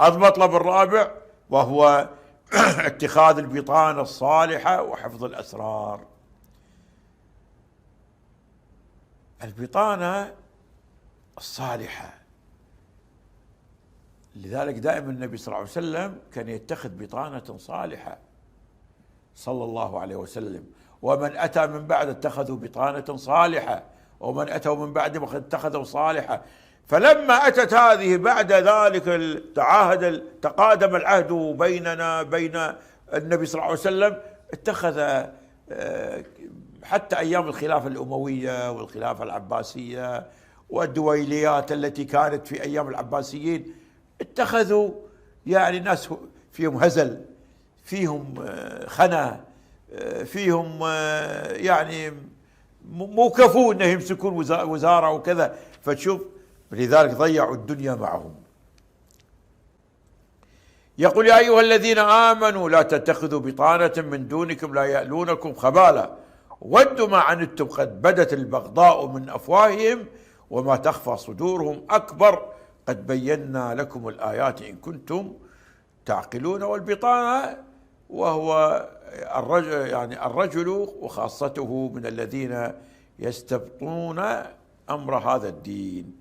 المطلب الرابع وهو اتخاذ البطانة الصالحة وحفظ الأسرار. البطانة الصالحة، لذلك دائما النبي صلى الله عليه وسلم كان يتخذ بطانة صالحة صلى الله عليه وسلم. ومن أتى من بعد اتخذوا بطانة صالحة، ومن أتوا من بعد اتخذوا صالحة. فلما أتت هذه بعد ذلك تقادم العهد بيننا بين النبي صلى الله عليه وسلم، اتخذ حتى أيام الخلافة الأموية والخلافة العباسية والدويليات التي كانت في أيام العباسيين، اتخذوا يعني ناس فيهم هزل، فيهم خنا، فيهم يعني مو كفو انه يمسكون وزارة وكذا. فتشوف لذلك ضيعوا الدنيا معهم. يقول: يا أيها الذين آمنوا لا تتخذوا بطانة من دونكم لا يألونكم خبالا ودوا ما عنتم قد بدت البغضاء من أفواههم وما تخفى صدورهم أكبر قد بينا لكم الآيات إن كنتم تعقلون. والبطانة وهو الرجل، يعني الرجل وخاصته من الذين يستبطون أمر هذا الدين،